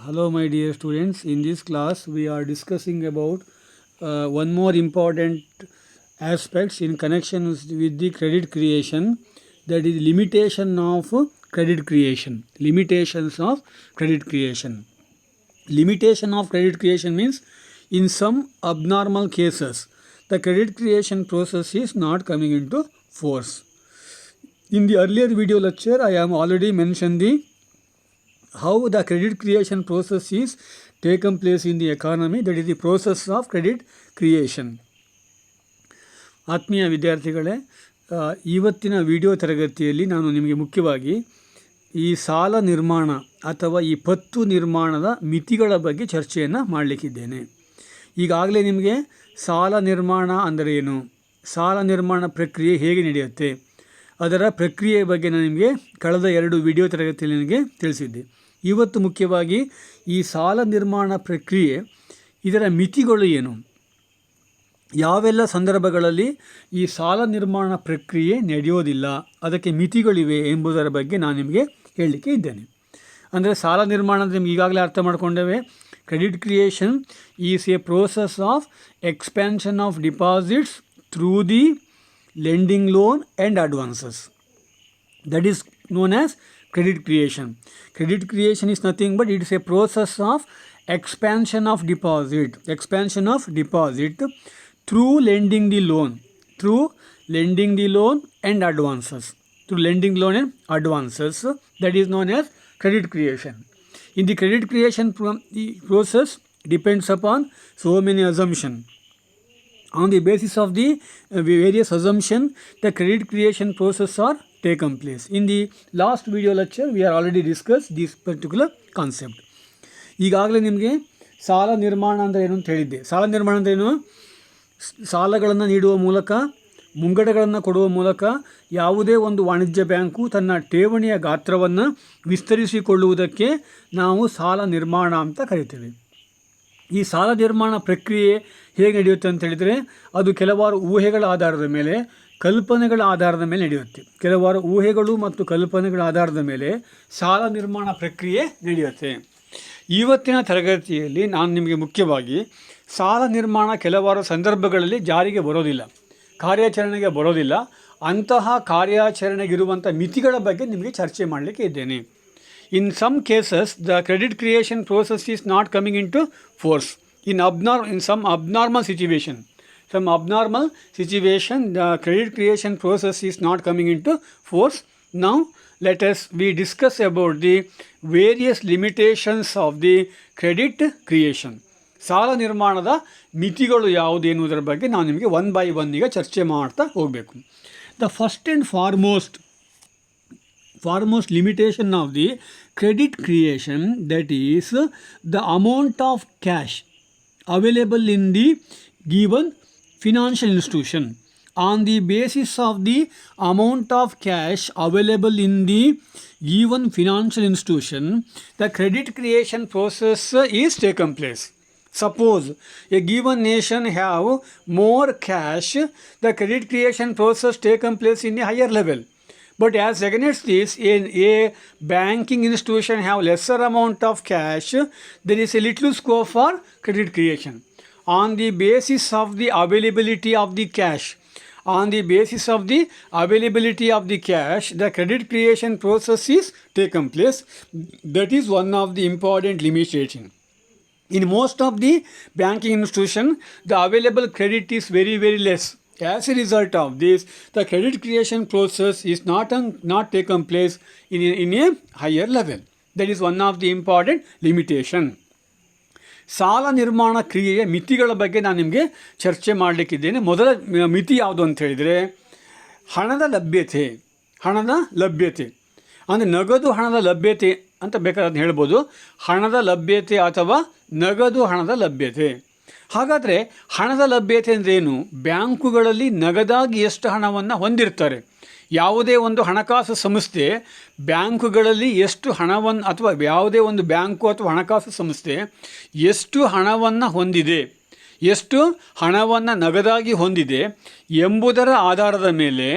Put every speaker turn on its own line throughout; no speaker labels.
Hello my dear students, in this class we are discussing about one more important aspects in connection with the credit creation, that is limitation of credit creation. Limitations of credit creation. Limitation of credit creation means in some abnormal cases the credit creation process is not coming into force. In the earlier video lecture I have already mentioned how the credit creation process is taken place in the economy, that is the process of credit creation. ಆತ್ಮೀಯ ವಿದ್ಯಾರ್ಥಿಗಳೇ, ಇವತ್ತಿನ video ತರಗತಿಯಲ್ಲಿ ನಾನು ನಿಮಗೆ ಮುಖ್ಯವಾಗಿ ಈ ಸಾಲ ನಿರ್ಮಾಣ ಅಥವಾ ಈ ಪತ್ತು ನಿರ್ಮಾಣದ ಮಿತಿಗಳ ಬಗ್ಗೆ ಚರ್ಚೆಯನ್ನು ಮಾಡಲಿಕ್ಕಿದ್ದೇನೆ. ಈಗಾಗಲೇ ನಿಮಗೆ ಸಾಲ ನಿರ್ಮಾಣ ಅಂದರೆ ಏನು, ಸಾಲ ನಿರ್ಮಾಣ ಪ್ರಕ್ರಿಯೆ ಹೇಗೆ ನಡೆಯುತ್ತೆ, ಅದರ ಪ್ರಕ್ರಿಯೆ ಬಗ್ಗೆ ನಾನು ನಿಮಗೆ ಕಳೆದ 2 ವಿಡಿಯೋ ತರಗತಿಯಲ್ಲಿ ನನಗೆ ತಿಳಿಸಿದ್ದೆ. ಇವತ್ತು ಮುಖ್ಯವಾಗಿ ಈ ಸಾಲ ನಿರ್ಮಾಣ ಪ್ರಕ್ರಿಯೆ, ಇದರ ಮಿತಿಗಳು ಏನು, ಯಾವೆಲ್ಲ ಸಂದರ್ಭಗಳಲ್ಲಿ ಈ ಸಾಲ ನಿರ್ಮಾಣ ಪ್ರಕ್ರಿಯೆ ನಡೆಯೋದಿಲ್ಲ, ಅದಕ್ಕೆ ಮಿತಿಗಳಿವೆ ಎಂಬುದರ ಬಗ್ಗೆ ನಾನು ನಿಮಗೆ ಹೇಳಲಿಕ್ಕೆ ಇದ್ದೇನೆ. ಅಂದರೆ ಸಾಲ ನಿರ್ಮಾಣ ಅಂದರೆ ನಿಮ್ಗೆ ಈಗಾಗಲೇ ಅರ್ಥ ಮಾಡ್ಕೊಂಡೇವೆ. Credit creation is a process of expansion of deposits through the lending loan and advances. That is known as credit creation. Credit creation is nothing but it is a process of expansion of deposit through lending the loan and advances. That is known as credit creation. In the credit creation process depends upon so many assumptions. On the basis of the various assumptions, the credit creation process are taken place. In the last video lecture we are already discussed this particular concept. ಈಗಾಗಲೇ ನಿಮಗೆ ಸಾಲ ನಿರ್ಮಾಣ ಅಂದರೆ ಏನು ಅಂತ ಹೇಳಿದ್ದೆ. ಸಾಲ ನಿರ್ಮಾಣ ಅಂದರೆ ಏನು? ಸಾಲಗಳನ್ನು ನೀಡುವ ಮೂಲಕ, ಮುಂಗಡಗಳನ್ನು ಕೊಡುವ ಮೂಲಕ ಯಾವುದೇ ಒಂದು ವಾಣಿಜ್ಯ ಬ್ಯಾಂಕು ತನ್ನ ಠೇವಣಿಯ ಗಾತ್ರವನ್ನು ವಿಸ್ತರಿಸಿಕೊಳ್ಳುವುದಕ್ಕೆ ನಾವು ಸಾಲ ನಿರ್ಮಾಣ ಅಂತ ಕರಿತೇವೆ. ಈ ಸಾಲ ನಿರ್ಮಾಣ ಪ್ರಕ್ರಿಯೆ ಹೇಗೆ ನಡೆಯುತ್ತೆ ಅಂತ ಹೇಳಿದರೆ, ಅದು ಕೆಲವಾರು ಊಹೆಗಳ ಆಧಾರದ ಮೇಲೆ, ಕಲ್ಪನೆಗಳ ಆಧಾರದ ಮೇಲೆ ನಡೆಯುತ್ತೆ. ಕೆಲವಾರು ಊಹೆಗಳು ಮತ್ತು ಕಲ್ಪನೆಗಳ ಆಧಾರದ ಮೇಲೆ ಸಾಲ ನಿರ್ಮಾಣ ಪ್ರಕ್ರಿಯೆ ನಡೆಯುತ್ತೆ. ಇವತ್ತಿನ ತರಗತಿಯಲ್ಲಿ ನಾನು ನಿಮಗೆ ಮುಖ್ಯವಾಗಿ ಸಾಲ ನಿರ್ಮಾಣ ಕೆಲವಾರು ಸಂದರ್ಭಗಳಲ್ಲಿ ಜಾರಿಗೆ ಬರೋದಿಲ್ಲ, ಕಾರ್ಯಾಚರಣೆಗೆ ಬರೋದಿಲ್ಲ, ಅಂತಹ ಕಾರ್ಯಾಚರಣೆಗಿರುವಂಥ ಮಿತಿಗಳ ಬಗ್ಗೆ ನಿಮಗೆ ಚರ್ಚೆ ಮಾಡಲಿಕ್ಕೆ ಇದ್ದೇನೆ. In some cases, the credit creation process is not coming into force. In some abnormal situation, the credit creation process is not coming into force. Now, we discuss about the various limitations of the credit creation. ಸಾಲ ನಿರ್ಮಾಣದ ಮಿತಿಗಳು ಯಾವುದು ಎನ್ನುವುದರ ಬಗ್ಗೆ ನಾನು ನಿಮಗೆ 1 by 1 ಈಗ ಚರ್ಚೆ ಮಾಡ್ತಾ ಹೋಗಬೇಕು. The first and foremost limitation of the credit creation, that is the amount of cash available in the given financial institution. On the basis of the amount of cash available in the given financial institution, the credit creation process is taken place. Suppose a given nation have more cash, the credit creation process taken place in a higher level. But as against this, a banking institution have lesser amount of cash, there is a little scope for credit creation. On the basis of the availability of the cash, the credit creation process is taken place. That is one of the important limitation. In most of the banking institution, the available credit is very, very less. As a result of this, the credit creation process is not taken place in a higher level. That is one of the important limitation. ಸಾಲ ನಿರ್ಮಾಣ ಕ್ರಿಯೆಯ ಮಿತಿಗಳ ಬಗ್ಗೆ ನಾನು ನಿಮಗೆ ಚರ್ಚೆ ಮಾಡಲಿಕ್ಕಿದ್ದೇನೆ. ಮೊದಲ ಮಿತಿ ಯಾವುದು ಅಂತ ಹೇಳಿದರೆ, ಹಣದ ಲಭ್ಯತೆ ಅಂದರೆ ನಗದು ಹಣದ ಲಭ್ಯತೆ ಅಂತ ಬೇಕಾದ್ರೆ ಅದನ್ನ ಹೇಳ್ಬೋದು. ಹಣದ ಲಭ್ಯತೆ ಅಥವಾ ನಗದು ಹಣದ ಲಭ್ಯತೆ. ಹಾಗಾದರೆ ಹಣದ ಲಭ್ಯತೆ ಅಂದ್ರೇನು? ಬ್ಯಾಂಕುಗಳಲ್ಲಿ ನಗದಾಗಿ ಎಷ್ಟು ಹಣವನ್ನು ಹೊಂದಿರ್ತಾರೆ. ಯಾವುದೇ ಒಂದು ಹಣಕಾಸು ಸಂಸ್ಥೆ ಬ್ಯಾಂಕುಗಳಲ್ಲಿ ಎಷ್ಟು ಹಣವನ್ನು, ಅಥವಾ ಯಾವುದೇ ಒಂದು ಬ್ಯಾಂಕು ಅಥವಾ ಹಣಕಾಸು ಸಂಸ್ಥೆ ಎಷ್ಟು ಹಣವನ್ನು ಹೊಂದಿದೆ, ಎಷ್ಟು ಹಣವನ್ನು ನಗದಾಗಿ ಹೊಂದಿದೆ ಎಂಬುದರ ಆಧಾರದ ಮೇಲೆ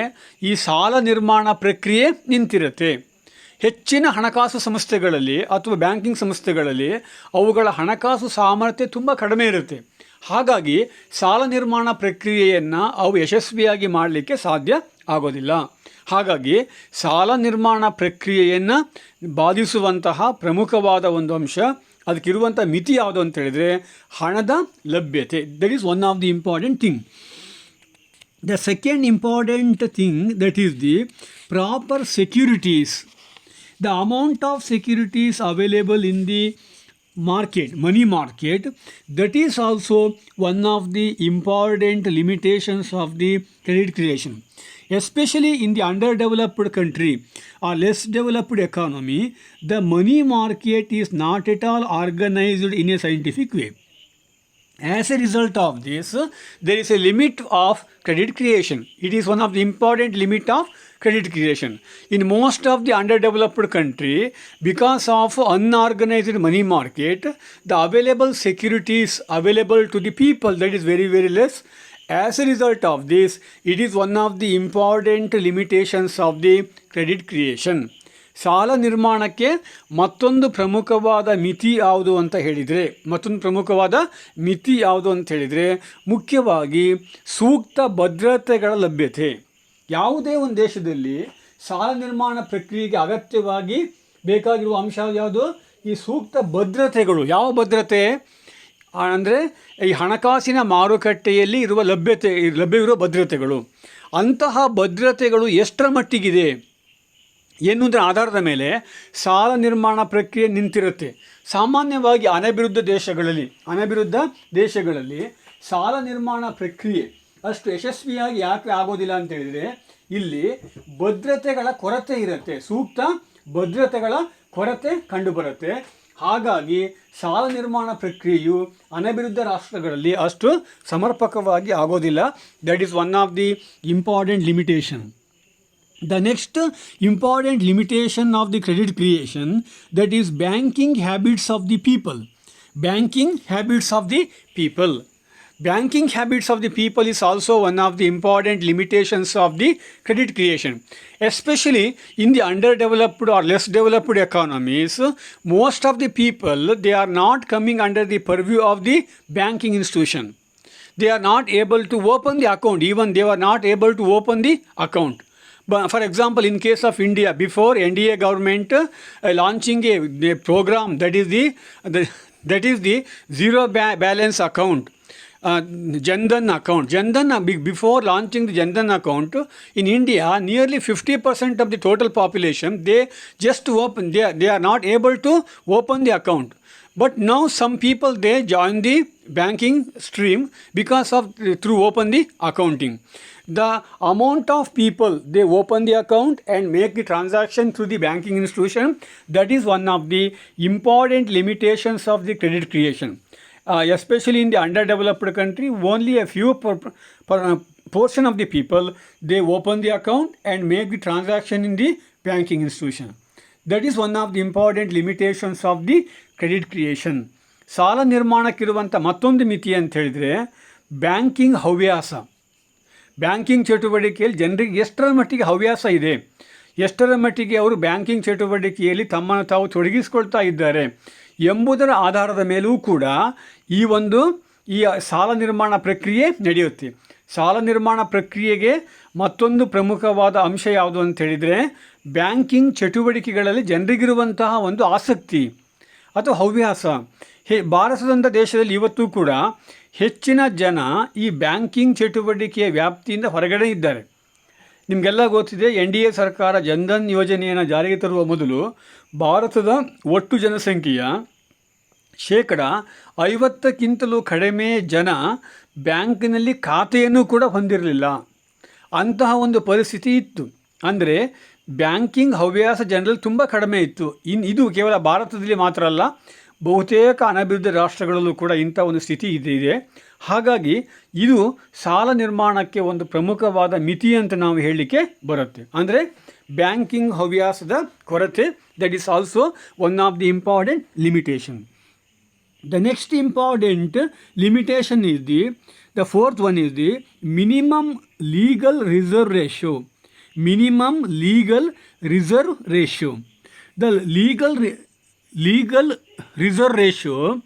ಈ ಸಾಲ ನಿರ್ಮಾಣ ಪ್ರಕ್ರಿಯೆ ನಿಂತಿರುತ್ತೆ. ಹೆಚ್ಚಿನ ಹಣಕಾಸು ಸಂಸ್ಥೆಗಳಲ್ಲಿ ಅಥವಾ ಬ್ಯಾಂಕಿಂಗ್ ಸಂಸ್ಥೆಗಳಲ್ಲಿ ಅವುಗಳ ಹಣಕಾಸು ಸಾಮರ್ಥ್ಯ ತುಂಬ ಕಡಿಮೆ ಇರುತ್ತೆ. ಹಾಗಾಗಿ ಸಾಲ ನಿರ್ಮಾಣ ಪ್ರಕ್ರಿಯೆಯನ್ನು ಅವು ಯಶಸ್ವಿಯಾಗಿ ಮಾಡಲಿಕ್ಕೆ ಸಾಧ್ಯ ಆಗೋದಿಲ್ಲ. ಹಾಗಾಗಿ ಸಾಲ ನಿರ್ಮಾಣ ಪ್ರಕ್ರಿಯೆಯನ್ನು ಬಾಧಿಸುವಂತಹ ಪ್ರಮುಖವಾದ ಒಂದು ಅಂಶ, ಅದಕ್ಕಿರುವಂಥ ಮಿತಿ ಯಾವುದು ಅಂತ ಹೇಳಿದರೆ ಹಣದ ಲಭ್ಯತೆ. That is one of the important thing. The second important thing, that is the proper securities. The amount of securities available in the market, money market, that is also one of the important limitations of the credit creation. Especially in the underdeveloped country or less developed economy, the money market is not at all organized in a scientific way. As a result of this, there is a limit of credit creation. It is one of the important limit of credit creation. In most of the underdeveloped country, because of unorganized money market, the available securities available to the people, that is very, very less. As a result of this, it is one of the important limitations of the credit creation. ಸಾಲ ನಿರ್ಮಾಣಕ್ಕೆ ಮತ್ತೊಂದು ಪ್ರಮುಖವಾದ ಮಿತಿ ಯಾವುದು ಅಂತ ಹೇಳಿದರೆ ಮುಖ್ಯವಾಗಿ ಸೂಕ್ತ ಭದ್ರತೆಗಳ ಲಭ್ಯತೆ. ಯಾವುದೇ ಒಂದು ದೇಶದಲ್ಲಿ ಸಾಲ ನಿರ್ಮಾಣ ಪ್ರಕ್ರಿಯೆಗೆ ಅಗತ್ಯವಾಗಿ ಬೇಕಾಗಿರುವ ಅಂಶ ಯಾವುದು? ಈ ಸೂಕ್ತ ಭದ್ರತೆಗಳು. ಯಾವ ಭದ್ರತೆ ಅಂದರೆ ಈ ಹಣಕಾಸಿನ ಮಾರುಕಟ್ಟೆಯಲ್ಲಿ ಇರುವ ಲಭ್ಯವಿರುವ ಭದ್ರತೆಗಳು. ಅಂತಹ ಭದ್ರತೆಗಳು ಎಷ್ಟರ ಮಟ್ಟಿಗಿದೆ ಎನ್ನುವುದರ ಆಧಾರದ ಮೇಲೆ ಸಾಲ ನಿರ್ಮಾಣ ಪ್ರಕ್ರಿಯೆ ನಿಂತಿರುತ್ತೆ. ಸಾಮಾನ್ಯವಾಗಿ ಅನಭಿವೃದ್ಧ ದೇಶಗಳಲ್ಲಿ ಸಾಲ ನಿರ್ಮಾಣ ಪ್ರಕ್ರಿಯೆ ಅಷ್ಟು ಯಶಸ್ವಿಯಾಗಿ ಯಾಕೆ ಆಗೋದಿಲ್ಲ ಅಂತ ಹೇಳಿದರೆ ಇಲ್ಲಿ ಭದ್ರತೆಗಳ ಕೊರತೆ ಇರುತ್ತೆ, ಸೂಕ್ತ ಭದ್ರತೆಗಳ ಕೊರತೆ ಕಂಡುಬರುತ್ತೆ. ಹಾಗಾಗಿ ಸಾಲ ನಿರ್ಮಾಣ ಪ್ರಕ್ರಿಯೆಯು ಅನಭಿವೃದ್ಧ ರಾಷ್ಟ್ರಗಳಲ್ಲಿ ಅಷ್ಟು ಸಮರ್ಪಕವಾಗಿ ಆಗೋದಿಲ್ಲ. That is one of the important limitation. The next important limitation of the credit creation, that is banking habits of the people. Banking habits of the people. Banking habits of the people is also one of the important limitations of the credit creation. Especially in the underdeveloped or less developed economies, most of the people, they are not coming under the purview of the banking institution. They are not able to open the account. Even they were not able to open the account. But for example, in case of India, before NDA government launching a program, that is the zero balance account, Jan Dhan account. Before launching the Jan Dhan account in India, nearly 50% of the total population, they are not able to open the account. But now some people, they join the banking stream because of through open the accounting. The amount of people, they open the account and make the transaction through the banking institution, that is one of the important limitations of the credit creation. Especially in the underdeveloped country, only a few portion of the people, they open the account and make the transaction in the banking institution. That is one of the important limitations of the credit creation. ಸಾಲ ನಿರ್ಮಾಣಕ್ಕಿರುವಂಥ ಮತ್ತೊಂದು ಮಿತಿ ಅಂತ ಹೇಳಿದರೆ banking ಹವ್ಯಾಸ. Banking ಚಟುವಟಿಕೆಯಲ್ಲಿ ಜನರಿಗೆ ಎಷ್ಟರ ಮಟ್ಟಿಗೆ ಹವ್ಯಾಸ ಇದೆ, ಎಷ್ಟರ ಮಟ್ಟಿಗೆ ಅವರು ಬ್ಯಾಂಕಿಂಗ್ ಚಟುವಟಿಕೆಯಲ್ಲಿ ತಮ್ಮನ್ನು ತಾವು ತೊಡಗಿಸಿಕೊಳ್ತಾ ಇದ್ದಾರೆ ಎಂಬುದರ ಆಧಾರದ ಮೇಲೂ ಕೂಡ ಈ ಸಾಲ ನಿರ್ಮಾಣ ಪ್ರಕ್ರಿಯೆ ನಡೆಯುತ್ತೆ. ಸಾಲ ನಿರ್ಮಾಣ ಪ್ರಕ್ರಿಯೆಗೆ ಮತ್ತೊಂದು ಪ್ರಮುಖವಾದ ಅಂಶ ಯಾವುದು ಅಂತ ಹೇಳಿದರೆ ಬ್ಯಾಂಕಿಂಗ್ ಚಟುವಟಿಕೆಗಳಲ್ಲಿ ಜನರಿಗಿರುವಂತಹ ಒಂದು ಆಸಕ್ತಿ ಅಥವಾ ಹವ್ಯಾಸ. ಭಾರತದಂಥ ದೇಶದಲ್ಲಿ ಇವತ್ತು ಕೂಡ ಹೆಚ್ಚಿನ ಜನ ಈ ಬ್ಯಾಂಕಿಂಗ್ ಚಟುವಟಿಕೆಯ ವ್ಯಾಪ್ತಿಯಿಂದ ಹೊರಗಡೆ ಇದ್ದಾರೆ. ನಿಮಗೆಲ್ಲ ಗೊತ್ತಿದೆ, NDA ಸರ್ಕಾರ ಜನ್ಧನ್ ಯೋಜನೆಯನ್ನು ಜಾರಿಗೆ ತರುವ ಮೊದಲು ಭಾರತದ ಒಟ್ಟು ಜನಸಂಖ್ಯೆಯ 50%ಕ್ಕಿಂತಲೂ ಕಡಿಮೆ ಜನ ಬ್ಯಾಂಕಿನಲ್ಲಿ ಖಾತೆಯನ್ನು ಕೂಡ ಹೊಂದಿರಲಿಲ್ಲ. ಅಂತಹ ಒಂದು ಪರಿಸ್ಥಿತಿ ಇತ್ತು. ಅಂದರೆ ಬ್ಯಾಂಕಿಂಗ್ ಹವ್ಯಾಸ ಜನರಲ್ಲಿ ತುಂಬ ಕಡಿಮೆ ಇತ್ತು. ಇದು ಕೇವಲ ಭಾರತದಲ್ಲಿ ಮಾತ್ರ ಅಲ್ಲ, ಬಹುತೇಕ ಅನಭಿವೃದ್ಧ ರಾಷ್ಟ್ರಗಳಲ್ಲೂ ಕೂಡ ಇಂಥ ಒಂದು ಸ್ಥಿತಿ ಇದೆ. ಹಾಗಾಗಿ ಇದು ಸಾಲ ನಿರ್ಮಾಣಕ್ಕೆ ಒಂದು ಪ್ರಮುಖವಾದ ಮಿತಿ ಅಂತ ನಾವು ಹೇಳಲಿಕ್ಕೆ ಬರುತ್ತೆ. ಅಂದರೆ ಬ್ಯಾಂಕಿಂಗ್ ಹವ್ಯಾಸದ ಕೊರತೆ, that is also one of the important limitation. The next important limitation is the fourth one is the minimum legal reserve ratio. Minimum legal reserve ratio. The legal reserve ratio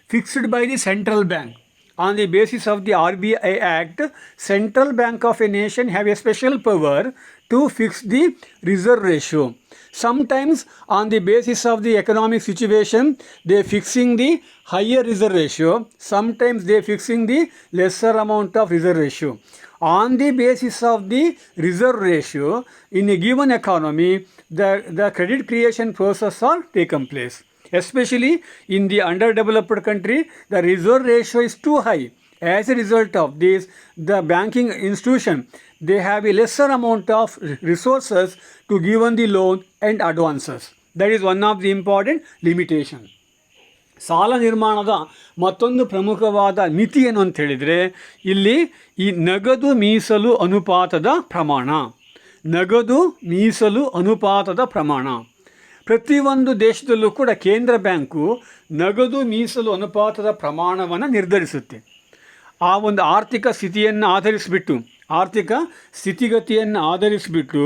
fixed by the central bank. On the basis of the RBI Act, Central Bank of a nation have a special power to fix the reserve ratio. Sometimes on the basis of the economic situation, they fixing the higher reserve ratio. Sometimes they fixing the lesser amount of reserve ratio. On the basis of the reserve ratio in a given economy, the credit creation process are taken place. Especially in the underdeveloped country, the reserve ratio is too high. As a result of this, the banking institution, they have a lesser amount of resources to give on the loan and advances. That is one of the important limitation. ಸಾಲ ನಿರ್ಮಾಣದ ಮತ್ತೊಂದು ಪ್ರಮುಖವಾದ ಮಿತಿ ಏನು ಅಂತ ಹೇಳಿದರೆ, ಇಲ್ಲಿ ಈ ನಗದು ಮೀಸಲು ಅನುಪಾತದ ಪ್ರಮಾಣ. ನಗದು ಮೀಸಲು ಅನುಪಾತದ ಪ್ರಮಾಣ. ಪ್ರತಿಯೊಂದು ದೇಶದಲ್ಲೂ ಕೂಡ ಕೇಂದ್ರ ಬ್ಯಾಂಕು ನಗದು ಮೀಸಲು ಅನುಪಾತದ ಪ್ರಮಾಣವನ್ನು ನಿರ್ಧರಿಸುತ್ತೆ. ಆ ಒಂದು ಆರ್ಥಿಕ ಸ್ಥಿತಿಗತಿಯನ್ನು ಆಧರಿಸಿಬಿಟ್ಟು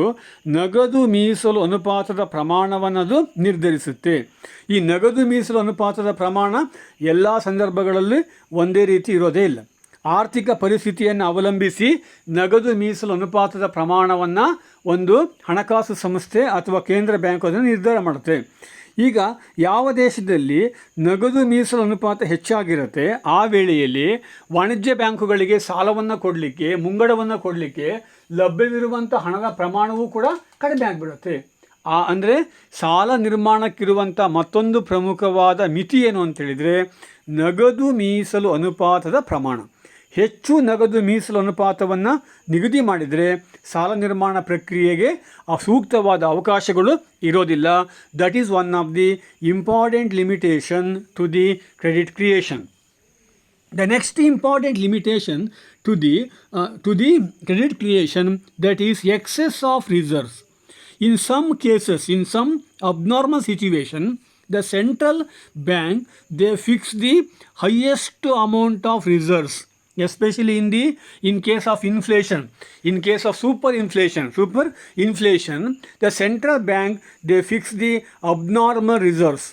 ನಗದು ಮೀಸಲು ಅನುಪಾತದ ಪ್ರಮಾಣವನ್ನು ನಿರ್ಧರಿಸುತ್ತೆ. ಈ ನಗದು ಮೀಸಲು ಅನುಪಾತದ ಪ್ರಮಾಣ ಎಲ್ಲ ಸಂದರ್ಭಗಳಲ್ಲಿ ಒಂದೇ ರೀತಿ ಇರೋದೇ ಇಲ್ಲ. ಆರ್ಥಿಕ ಪರಿಸ್ಥಿತಿಯನ್ನು ಅವಲಂಬಿಸಿ ನಗದು ಮೀಸಲು ಅನುಪಾತದ ಪ್ರಮಾಣವನ್ನು ಒಂದು ಹಣಕಾಸು ಸಂಸ್ಥೆ ಅಥವಾ ಕೇಂದ್ರ ಬ್ಯಾಂಕು ಅದನ್ನು ನಿರ್ಧಾರ ಮಾಡುತ್ತೆ. ಈಗ ಯಾವ ದೇಶದಲ್ಲಿ ನಗದು ಮೀಸಲು ಅನುಪಾತ ಹೆಚ್ಚಾಗಿರುತ್ತೆ, ಆ ವೇಳೆಯಲ್ಲಿ ವಾಣಿಜ್ಯ ಬ್ಯಾಂಕುಗಳಿಗೆ ಸಾಲವನ್ನು ಕೊಡಲಿಕ್ಕೆ, ಮುಂಗಡವನ್ನು ಕೊಡಲಿಕ್ಕೆ ಲಭ್ಯವಿರುವಂಥ ಹಣದ ಪ್ರಮಾಣವೂ ಕೂಡ ಕಡಿಮೆ ಆಗಿಬಿಡುತ್ತೆ. ಅಂದರೆ ಸಾಲ ನಿರ್ಮಾಣಕ್ಕಿರುವಂಥ ಮತ್ತೊಂದು ಪ್ರಮುಖವಾದ ಮಿತಿ ಏನು ಅಂತೇಳಿದರೆ, ನಗದು ಮೀಸಲು ಅನುಪಾತದ ಪ್ರಮಾಣ. ಹೆಚ್ಚು ನಗದು ಮೀಸಲು ಅನುಪಾತವನ್ನು ನಿಗದಿ ಮಾಡಿದರೆ ಸಾಲ ನಿರ್ಮಾಣ ಪ್ರಕ್ರಿಯೆಗೆ ಸೂಕ್ತವಾದ ಅವಕಾಶಗಳು ಇರೋದಿಲ್ಲ. That is one of the important limitation to the credit creation. The next important limitation to the credit creation, that is excess of reserves. In some cases, in some abnormal situation, the central bank, they fix the highest amount of reserves, especially in case of inflation. In case of superinflation, the central bank, they fix the abnormal reserves.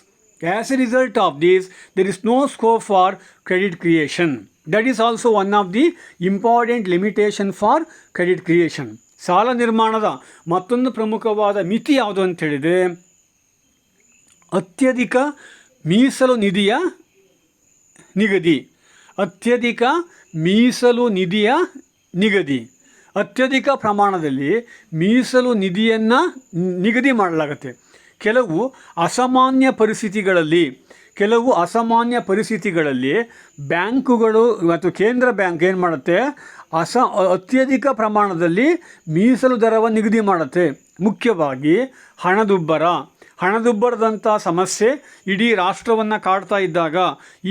As a result of this, there is no scope for credit creation. That is also one of the important limitation for credit creation. ಸಾಲ ನಿರ್ಮಾಣದ ಮತ್ತೊಂದು ಪ್ರಮುಖವಾದ ಮಿತಿ ಯಾವುದು ಅಂತ ಹೇಳಿದರೆ, ಅತ್ಯಧಿಕ ಮೀಸಲು ನಿಧಿಯ ನಿಗದಿ. ಅತ್ಯಧಿಕ ಮೀಸಲು ನಿಧಿಯ ನಿಗದಿ. ಅತ್ಯಧಿಕ ಪ್ರಮಾಣದಲ್ಲಿ ಮೀಸಲು ನಿಧಿಯನ್ನು ನಿಗದಿ ಮಾಡಲಾಗುತ್ತೆ. ಕೆಲವು ಅಸಾಮಾನ್ಯ ಪರಿಸ್ಥಿತಿಗಳಲ್ಲಿ ಬ್ಯಾಂಕುಗಳು ಮತ್ತು ಕೇಂದ್ರ ಬ್ಯಾಂಕ್ ಏನು ಮಾಡುತ್ತೆ, ಅತ್ಯಧಿಕ ಪ್ರಮಾಣದಲ್ಲಿ ಮೀಸಲು ದರವನ್ನು ನಿಗದಿ ಮಾಡುತ್ತೆ. ಮುಖ್ಯವಾಗಿ ಹಣದುಬ್ಬರದಂಥ ಸಮಸ್ಯೆ ಇಡೀ ರಾಷ್ಟ್ರವನ್ನು ಕಾಡ್ತಾ ಇದ್ದಾಗ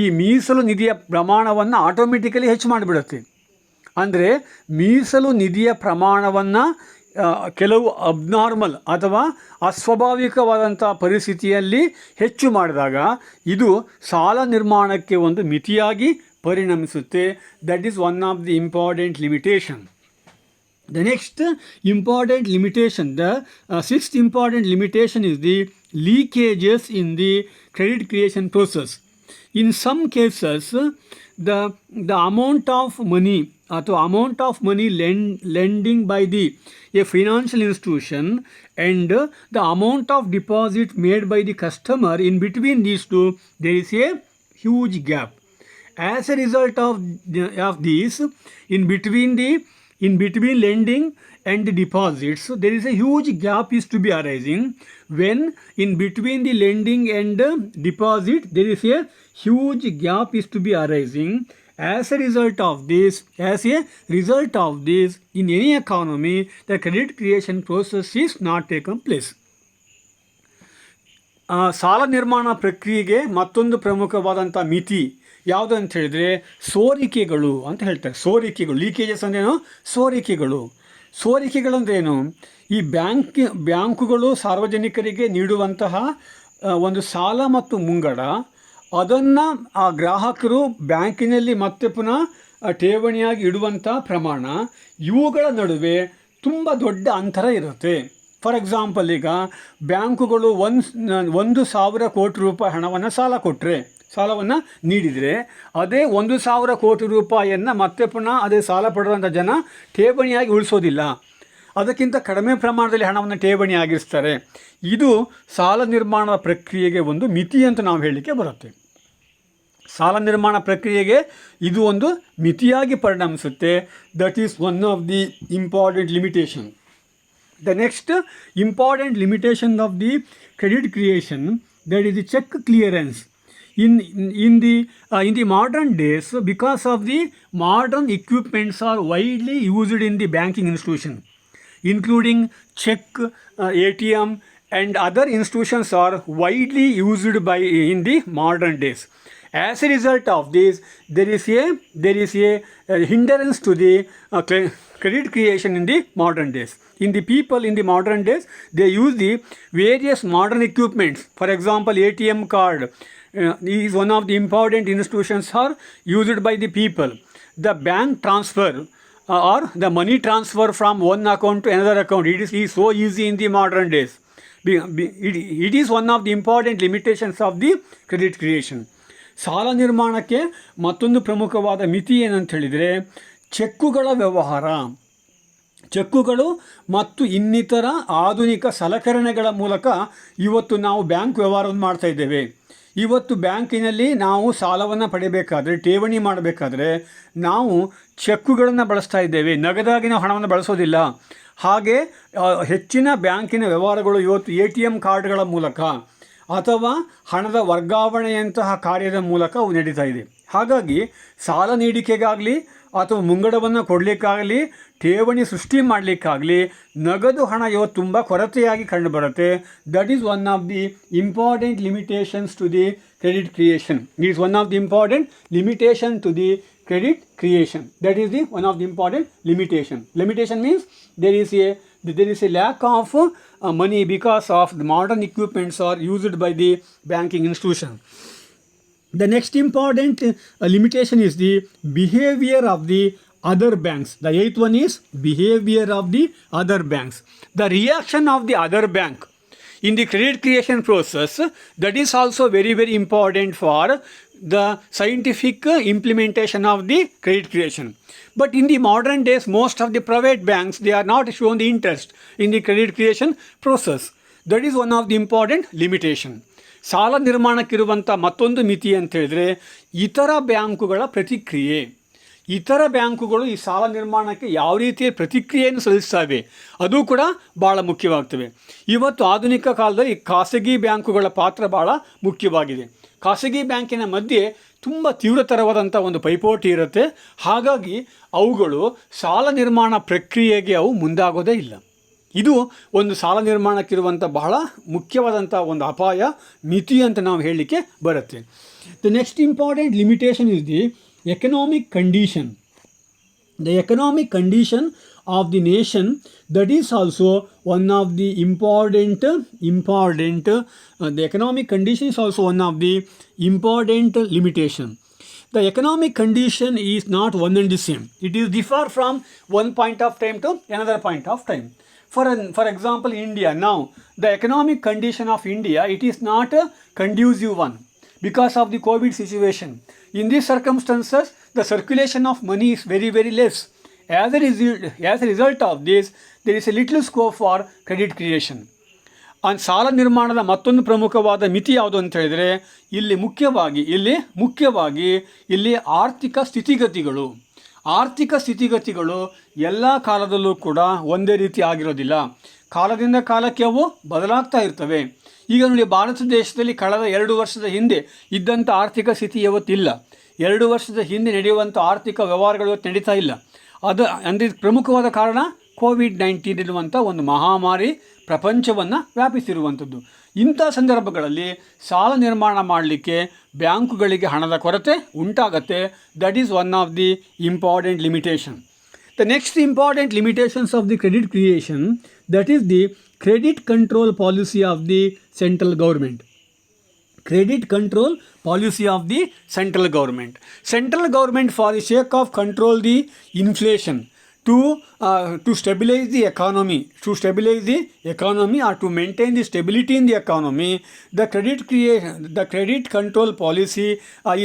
ಈ ಮೀಸಲು ನಿಧಿಯ ಪ್ರಮಾಣವನ್ನು ಆಟೋಮೆಟಿಕಲಿ ಹೆಚ್ಚು ಮಾಡಿಬಿಡುತ್ತೆ. ಅಂದರೆ ಮೀಸಲು ನಿಧಿಯ ಪ್ರಮಾಣವನ್ನು ಕೆಲವು ಅಬ್ನಾರ್ಮಲ್ ಅಥವಾ ಅಸ್ವಾಭಾವಿಕವಾದಂಥ ಪರಿಸ್ಥಿತಿಯಲ್ಲಿ ಹೆಚ್ಚು ಮಾಡಿದಾಗ ಇದು ಸಾಲ ನಿರ್ಮಾಣಕ್ಕೆ ಒಂದು ಮಿತಿಯಾಗಿ ಪರಿಣಮಿಸುತ್ತೆ. That is one of the important limitation. The next important limitation, the sixth important limitation is the leakages in the credit creation process. In some cases, the amount of money lending by a financial institution and the amount of deposit made by the customer, in between these two there is a huge gap. As a result of this, in between lending and deposits, there is a huge gap is to be arising. When in between the lending and deposit, there is a huge gap is to be arising. As a result of this, in any economy, the credit creation process is not taken place. ಸಾಲ ನಿರ್ಮಾಣ ಪ್ರಕ್ರಿಯೆಗೆ ಮತ್ತೊಂದು ಪ್ರಮುಖವಾದಂಥ ಮಿತಿ ಯಾವುದು ಅಂತ ಹೇಳಿದರೆ ಸೋರಿಕೆಗಳು ಅಂತ ಹೇಳ್ತಾರೆ. ಸೋರಿಕೆಗಳು, ಲೀಕೇಜಸ್ ಅಂದ್ರೇನು? ಸೋರಿಕೆಗಳಂದ್ರೇನು? ಈ ಬ್ಯಾಂಕುಗಳು ಸಾರ್ವಜನಿಕರಿಗೆ ನೀಡುವಂತಹ ಒಂದು ಸಾಲ ಮತ್ತು ಮುಂಗಡ, ಅದನ್ನು ಆ ಗ್ರಾಹಕರು ಬ್ಯಾಂಕಿನಲ್ಲಿ ಮತ್ತೆ ಪುನಃ ಠೇವಣಿಯಾಗಿ ಇಡುವಂಥ ಪ್ರಮಾಣ, ಇವುಗಳ ನಡುವೆ ತುಂಬ ದೊಡ್ಡ ಅಂತರ ಇರುತ್ತೆ. ಫಾರ್ ಎಕ್ಸಾಂಪಲ್, ಈಗ ಬ್ಯಾಂಕುಗಳು 1,000 ಕೋಟಿ ರೂಪಾಯಿ ಹಣವನ್ನು ಸಾಲವನ್ನು ನೀಡಿದರೆ ಅದೇ 1,000 ಕೋಟಿ ರೂಪಾಯಿಯನ್ನು ಮತ್ತೆ ಪುನಃ ಅದೇ ಸಾಲ ಪಡೆದಂಥ ಜನ ಠೇವಣಿಯಾಗಿ ಉಳಿಸೋದಿಲ್ಲ. ಅದಕ್ಕಿಂತ ಕಡಿಮೆ ಪ್ರಮಾಣದಲ್ಲಿ ಹಣವನ್ನು ಠೇವಣಿಯಾಗಿರ್ತಾರೆ. ಇದು ಸಾಲ ನಿರ್ಮಾಣ ಪ್ರಕ್ರಿಯೆಗೆ ಒಂದು ಮಿತಿ ಅಂತ ನಾವು ಹೇಳಲಿಕ್ಕೆ ಬರುತ್ತೆ. ಸಾಲ ನಿರ್ಮಾಣ ಪ್ರಕ್ರಿಯೆಗೆ ಇದು ಒಂದು ಮಿತಿಯಾಗಿ ಪರಿಣಮಿಸುತ್ತೆ. That is one of the important limitation. The next important limitation of the credit creation, that is the check clearance. In the modern days, because of the modern equipments are widely used in the banking institution, including check, ATM, and other institutions are widely used in the modern days. As a result of this, there is a hindrance to the credit creation in the modern days. In the modern days, they use the various modern equipments. For example, ATM card is one of the important institutions are used by the people. The bank transfer or the money transfer from one account to another account, it is so easy in the modern days. It is one of the important limitations of the credit creation. ಸಾಲ ನಿರ್ಮಾಣಕ್ಕೆ ಮತ್ತೊಂದು ಪ್ರಮುಖವಾದ ಮಿತಿ ಏನಂತ ಹೇಳಿದರೆ ಚೆಕ್ಕುಗಳ ವ್ಯವಹಾರ. ಚೆಕ್ಕುಗಳು ಮತ್ತು ಇನ್ನಿತರ ಆಧುನಿಕ ಸಲಕರಣೆಗಳ ಮೂಲಕ ಇವತ್ತು ನಾವು ಬ್ಯಾಂಕ್ ವ್ಯವಹಾರವನ್ನು ಮಾಡ್ತಾ ಇದ್ದೇವೆ. ಇವತ್ತು ಬ್ಯಾಂಕಿನಲ್ಲಿ ನಾವು ಸಾಲವನ್ನು ಪಡೆಯಬೇಕಾದ್ರೆ, ಠೇವಣಿ ಮಾಡಬೇಕಾದ್ರೆ ನಾವು ಚೆಕ್ಕುಗಳನ್ನು ಬಳಸ್ತಾ ಇದ್ದೇವೆ. ನಗದಾಗಿ ನಾವು ಹಣವನ್ನು ಬಳಸೋದಿಲ್ಲ. ಹಾಗೆ ಹೆಚ್ಚಿನ ಬ್ಯಾಂಕಿನ ವ್ಯವಹಾರಗಳು ಇವತ್ತು ATM ಕಾರ್ಡ್ಗಳ ಮೂಲಕ ಅಥವಾ ಹಣದ ವರ್ಗಾವಣೆಯಂತಹ ಕಾರ್ಯದ ಮೂಲಕ ನಡೀತಾ ಇದೆ. ಹಾಗಾಗಿ ಸಾಲ ನೀಡಿಕೆಗಾಗಲಿ ಅಥವಾ ಮುಂಗಡವನ್ನು ಕೊಡಲಿಕ್ಕಾಗಲಿ, ಠೇವಣಿ ಸೃಷ್ಟಿ ಮಾಡಲಿಕ್ಕಾಗಲಿ ನಗದು ಹಣ ಇವತ್ತು ತುಂಬ ಕೊರತೆಯಾಗಿ ಕಂಡುಬರುತ್ತೆ. That is one of the important limitations to the credit creation. It is one of the important limitation to the credit creation. That is the one of the important limitation. Limitation means there is a lack of money because of the modern equipments are used by the banking institution. The next important limitation is the behavior of the other banks. The eighth one is behavior of the other banks. The reaction of the other bank in the credit creation process, that is also very, very important for the scientific implementation of the credit creation. But in the modern days, most of the private banks, they are not shown the interest in the credit creation process. That is one of the important limitation. ಸಾಲ ನಿರ್ಮಾಣಕ್ಕಿರುವಂಥ ಮತ್ತೊಂದು ಮಿತಿ ಅಂತ ಹೇಳಿದರೆ ಇತರ ಬ್ಯಾಂಕುಗಳ ಪ್ರತಿಕ್ರಿಯೆ. ಇತರ ಬ್ಯಾಂಕುಗಳು ಈ ಸಾಲ ನಿರ್ಮಾಣಕ್ಕೆ ಯಾವ ರೀತಿಯ ಪ್ರತಿಕ್ರಿಯೆಯನ್ನು ಸಲ್ಲಿಸ್ತವೆ ಅದು ಕೂಡ ಭಾಳ ಮುಖ್ಯವಾಗ್ತವೆ. ಇವತ್ತು ಆಧುನಿಕ ಕಾಲದಲ್ಲಿ ಖಾಸಗಿ ಬ್ಯಾಂಕುಗಳ ಪಾತ್ರ ಭಾಳ ಮುಖ್ಯವಾಗಿದೆ. ಖಾಸಗಿ ಬ್ಯಾಂಕಿನ ಮಧ್ಯೆ ತುಂಬ ತೀವ್ರತರವಾದಂಥ ಒಂದು ಪೈಪೋಟಿ ಇರುತ್ತೆ. ಹಾಗಾಗಿ ಅವುಗಳು ಸಾಲ ನಿರ್ಮಾಣ ಪ್ರಕ್ರಿಯೆಗೆ ಅವು ಮುಂದಾಗೋದೇ ಇಲ್ಲ. ಇದು ಒಂದು ಸಾಲ ನಿರ್ಮಾಣಕ್ಕಿರುವಂಥ ಬಹಳ ಮುಖ್ಯವಾದಂಥ ಒಂದು ಅಪಾಯ, ಮಿತಿ ಅಂತ ನಾವು ಹೇಳಲಿಕ್ಕೆ ಬರುತ್ತೆ. The next important limitation is the economic condition. The economic condition of the nation, that is also one of the important the economic condition is also one of the important limitation. The economic condition is not one and the same. It is differ from one point of time to another point of time. For example, India now, the economic condition of India, it is not a conducive one because of the COVID situation. In these circumstances, the circulation of money is very, very less. As a result of this, there is a little scope for credit creation. And ಸಾಲ ನಿರ್ಮಾಣದ ಮತ್ತೊಂದು ಪ್ರಮುಖವಾದ ಮಿತಿ ಯಾವುದು ಅಂತ ಹೇಳಿದರೆ ಇಲ್ಲಿ ಮುಖ್ಯವಾಗಿ ಆರ್ಥಿಕ ಸ್ಥಿತಿಗತಿಗಳು ಎಲ್ಲ ಕಾಲದಲ್ಲೂ ಕೂಡ ಒಂದೇ ರೀತಿ ಆಗಿರೋದಿಲ್ಲ. ಕಾಲದಿಂದ ಕಾಲಕ್ಕೆ ಅವು ಬದಲಾಗ್ತಾ ಇರ್ತವೆ. ಈಗ ನೋಡಿ, ಭಾರತ ದೇಶದಲ್ಲಿ ಕಳೆದ 2 ವರ್ಷದ ಹಿಂದೆ ಇದ್ದಂಥ ಆರ್ಥಿಕ ಸ್ಥಿತಿ ಇವತ್ತಿಲ್ಲ. 2 ವರ್ಷದ ಹಿಂದೆ ನಡೆಯುವಂಥ ಆರ್ಥಿಕ ವ್ಯವಹಾರಗಳು ಇವತ್ತು ನಡೀತಾ ಇಲ್ಲ. ಅಂದರೆ ಪ್ರಮುಖವಾದ ಕಾರಣ COVID-19 ಎನ್ನುವಂಥ ಒಂದು ಮಹಾಮಾರಿ ಪ್ರಪಂಚವನ್ನು ವ್ಯಾಪಿಸಿರುವಂಥದ್ದು. ಇಂಥ ಸಂದರ್ಭಗಳಲ್ಲಿ ಸಾಲ ನಿರ್ಮಾಣ ಮಾಡಲಿಕ್ಕೆ ಬ್ಯಾಂಕುಗಳಿಗೆ ಹಣದ ಕೊರತೆ ಉಂಟಾಗತ್ತೆ. That is one of the important limitation. The next important limitations of the credit creation, that is the credit control policy of the central government. Credit control policy of the central government. Central government, for the sake of control the inflation, to stabilize the economy, or to maintain the stability in the economy, the credit control policy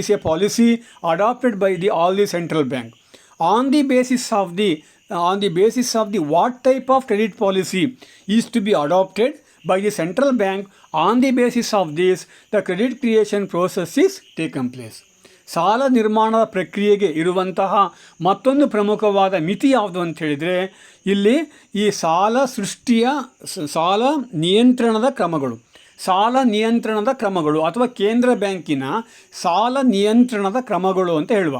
is a policy adopted by all the central bank. On the basis of the what type of credit policy is to be adopted by the central bank, on the basis of this the credit creation process is taken place. ಸಾಲ ನಿರ್ಮಾಣದ ಪ್ರಕ್ರಿಯೆಗೆ ಇರುವಂತಹ ಮತ್ತೊಂದು ಪ್ರಮುಖವಾದ ಮಿತಿ ಯಾವುದು ಅಂತ ಹೇಳಿದರೆ, ಇಲ್ಲಿ ಈ ಸಾಲ ನಿಯಂತ್ರಣದ ಕ್ರಮಗಳು ಅಥವಾ ಕೇಂದ್ರ ಬ್ಯಾಂಕಿನ ಸಾಲ ನಿಯಂತ್ರಣದ ಕ್ರಮಗಳು ಅಂತ ಹೇಳುವ.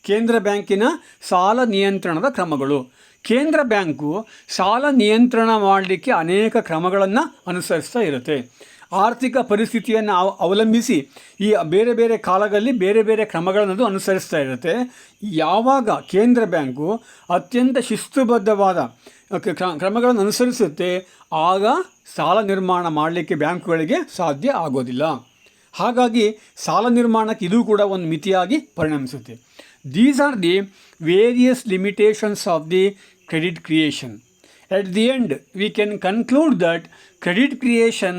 ಕೇಂದ್ರ ಬ್ಯಾಂಕಿನ ಸಾಲ ನಿಯಂತ್ರಣದ ಕ್ರಮಗಳು. ಕೇಂದ್ರ ಬ್ಯಾಂಕು ಸಾಲ ನಿಯಂತ್ರಣ ಮಾಡಲಿಕ್ಕೆ ಅನೇಕ ಕ್ರಮಗಳನ್ನು ಅನುಸರಿಸ್ತಾ ಇರುತ್ತೆ. ಆರ್ಥಿಕ ಪರಿಸ್ಥಿತಿಯನ್ನು ಅವಲಂಬಿಸಿ ಈ ಬೇರೆ ಬೇರೆ ಕಾಲದಲ್ಲಿ ಬೇರೆ ಬೇರೆ ಕ್ರಮಗಳನ್ನು ಅನುಸರಿಸ್ತಾ ಇರುತ್ತೆ. ಯಾವಾಗ ಕೇಂದ್ರ ಬ್ಯಾಂಕು ಅತ್ಯಂತ ಶಿಸ್ತುಬದ್ಧವಾದ ಕ್ರಮಗಳನ್ನು ಅನುಸರಿಸುತ್ತೆ, ಆಗ ಸಾಲ ನಿರ್ಮಾಣ ಮಾಡಲಿಕ್ಕೆ ಬ್ಯಾಂಕುಗಳಿಗೆ ಸಾಧ್ಯ ಆಗೋದಿಲ್ಲ. ಹಾಗಾಗಿ ಸಾಲ ನಿರ್ಮಾಣಕ್ಕೆ ಇದು ಕೂಡ ಒಂದು ಮಿತಿಯಾಗಿ ಪರಿಣಮಿಸುತ್ತೆ. These are the various limitations of the credit creation. At the end, we can conclude that credit creation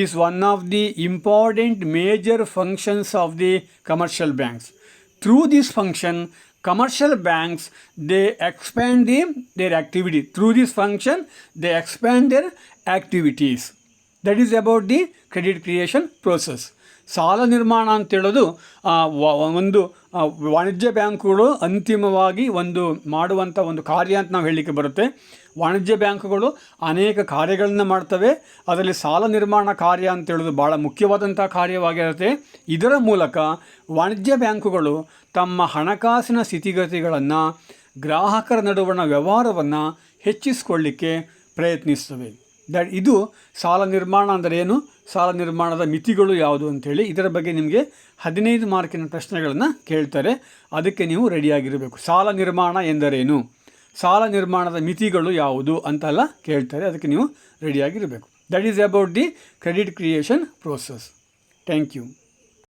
is one of the important major functions of the commercial banks. Through this function, commercial banks, they expand their activity. Through this function, they expand their activities. That is about the credit creation process. ಸಾಲ ನಿರ್ಮಾಣ ಅಂತೇಳೋದು ಒಂದು ವಾಣಿಜ್ಯ ಬ್ಯಾಂಕುಗಳು ಅಂತಿಮವಾಗಿ ಮಾಡುವಂಥ ಒಂದು ಕಾರ್ಯ ಅಂತ ನಾವು ಹೇಳಲಿಕ್ಕೆ ಬರುತ್ತೆ. ವಾಣಿಜ್ಯ ಬ್ಯಾಂಕುಗಳು ಅನೇಕ ಕಾರ್ಯಗಳನ್ನು ಮಾಡ್ತವೆ. ಅದರಲ್ಲಿ ಸಾಲ ನಿರ್ಮಾಣ ಕಾರ್ಯ ಅಂತೇಳೋದು ಭಾಳ ಮುಖ್ಯವಾದಂಥ ಕಾರ್ಯವಾಗಿರುತ್ತೆ. ಇದರ ಮೂಲಕ ವಾಣಿಜ್ಯ ಬ್ಯಾಂಕುಗಳು ತಮ್ಮ ಹಣಕಾಸಿನ ಸ್ಥಿತಿಗತಿಗಳನ್ನು, ಗ್ರಾಹಕರ ನಡುವಣ ವ್ಯವಹಾರವನ್ನು ಹೆಚ್ಚಿಸಿಕೊಳ್ಳಲಿಕ್ಕೆ ಪ್ರಯತ್ನಿಸ್ತವೆ. ಇದು ಸಾಲ ನಿರ್ಮಾಣ ಅಂದರೆ ಏನು, ಸಾಲ ನಿರ್ಮಾಣದ ಮಿತಿಗಳು ಯಾವುದು ಅಂಥೇಳಿ ಇದರ ಬಗ್ಗೆ ನಿಮಗೆ 15 ಮಾರ್ಕಿನ ಪ್ರಶ್ನೆಗಳನ್ನು ಕೇಳ್ತಾರೆ. ಅದಕ್ಕೆ ನೀವು ರೆಡಿಯಾಗಿರಬೇಕು. ಸಾಲ ನಿರ್ಮಾಣ ಎಂದರೇನು, ಸಾಲ ನಿರ್ಮಾಣದ ಮಿತಿಗಳು ಯಾವುದು ಅಂತೆಲ್ಲ ಕೇಳ್ತಾರೆ. ಅದಕ್ಕೆ ನೀವು ರೆಡಿಯಾಗಿರಬೇಕು. That is about the credit creation process. Thank you.